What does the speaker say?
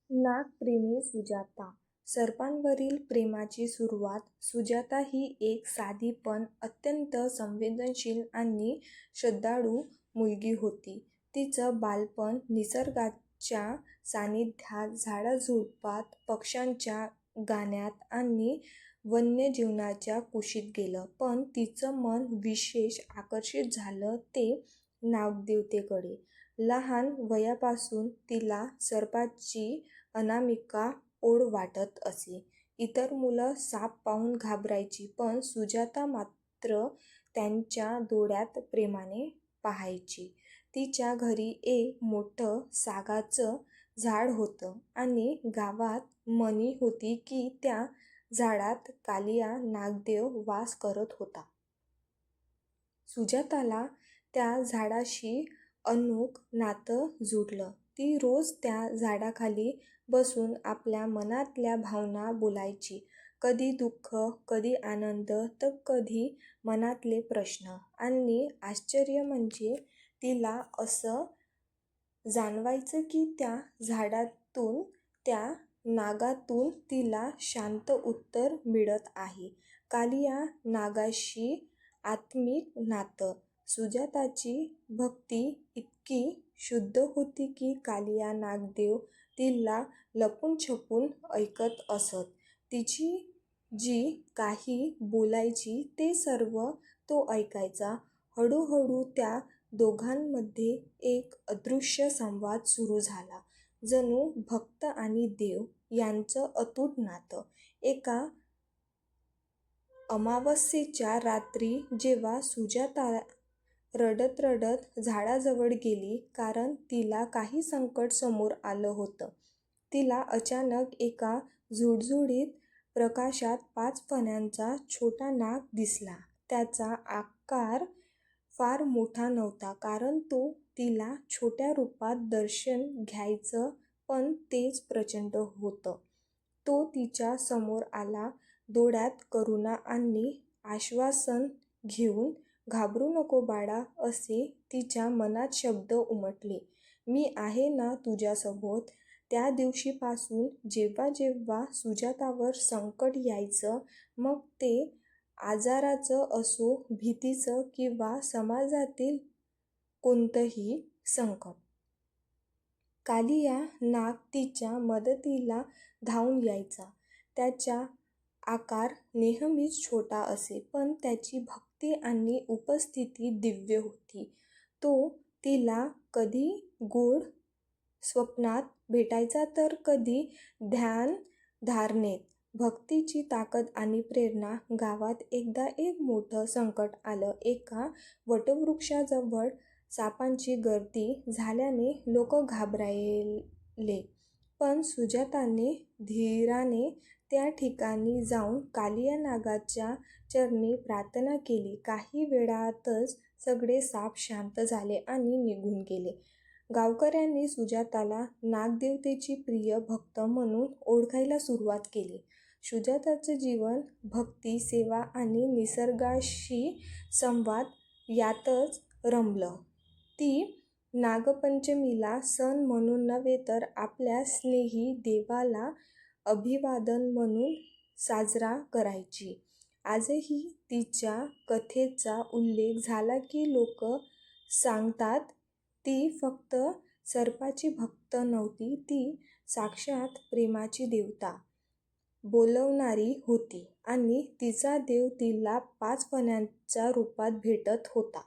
नागप्रेमी सुजाता. सर्पांवरील प्रेमाची सुरुवात. सुजाता ही एक साधी पण अत्यंत संवेदनशील आणि श्रद्धाळू मुलगी होती. तिचं बालपण निसर्गाच्या सानिध्यात, झाडाझुडपात, पक्ष्यांच्या गाण्यात आणि वन्यजीवांच्या कुशीत गेलं. पण तिचं मन विशेष आकर्षित झालं ते नागदेवतेकडे. लहान वयापासून तिला सर्पांची अनामिका ओढ वाटत असे. इतर मुलं साप पाहून घाबरायची, पण सुजाता मात्र त्यांच्या डोळ्यात प्रेमाने पाहायची. तिच्या घरी एक मोठं सागाचं झाड होतं आणि गावात म्हणी होती की त्या झाडात कालिया नागदेव वास करत होता. सुजाताला त्या झाडाशी अनोख नातं जुळलं. ती रोज त्या झाडाखाली बसून आपल्या मनातल्या भावना बोलायची. कधी दुःख, कधी आनंद, तर कधी मनातले प्रश्न. आणि आश्चर्य म्हणजे तिला असं जाणवायचं की त्या झाडातून, त्या नागातून तिला शांत उत्तर मिळत आहे. कालिया नागाशी आत्मिक नातं. सुजाताची भक्ती इतकी शुद्ध होती की कालिया नागदेव तिला लपून-छपून ऐकत असत. तिची जी काही बोलायची ते सर्व तो ऐकायचा. हळूहळू त्या दोघांमध्ये एक अदृश्य संवाद सुरू झाला. जणू भक्त आणि देव यांचं अतूट नातं. एका अमावास्येच्या रात्री जेव्हा सुजाता रडत झाडाजवळ गेली, कारण तिला काही संकट समोर आलं होतं, तिला अचानक एका झुळझुळीत प्रकाशात 5 फण्यांचा छोटा नाग दिसला. त्याचा आकार फार मोठा नव्हता, कारण तो तिला छोट्या रूपात दर्शन द्यायचं, पण तेच प्रचंड होतं. तो तिच्या समोर आला, डोळ्यात करुणा आणि आश्वासन घेऊन. "घाबरू नको बाळा", असे तिच्या मनात शब्द उमटले. "मी आहे ना तुझ्यासोबत." त्या दिवशीपासून जेव्हा जेव्हा सुजातावर संकट यायचं, मग ते आजाराचं असो, भीतीचं किंवा समाजातील कोणतंही संकट, कालिया नाग तिच्या मदतीला धावून यायचा. त्याचा आकार नेहमीच छोटा असे, पण त्याची भक्ती आणि उपस्थिती दिव्य होती. तो तिला कधी गूढ स्वप्नात भेटायचा, तर कधी ध्यानधारणेत. भक्तीची ताकद आणि प्रेरणा. गावात एकदा एक मोठं संकट आलं. एका वटवृक्षाजवळ सापांची गर्दी झाल्याने लोक घाबरले. पण सुजाताने धीराने त्या ठिकाणी जाऊन कालिया नागाच्या चरणी प्रार्थना केली. काही वेळातच सगळे साप शांत झाले आणि निघून गेले. गावकऱ्यांनी सुजाताला नागदेवतेची प्रिय भक्त म्हणून ओळखायला सुरुवात केली. सुजाताचं जीवन भक्ती, सेवा आणि निसर्गाशी संवाद यातच रमलं. ती नागपंचमीला सण म्हणून नव्हे, तर आपल्या स्नेही देवाला अभिवादन म्हणून साजरा करायची. आजही तिच्या कथेचा उल्लेख झाला की लोक सांगतात, ती फक्त सर्पांची भक्त नव्हती, ती साक्षात प्रेमाची देवता बोलवणारी होती आणि तिचा देव तिला 5 फण्यांच्या रूपात भेटत होता.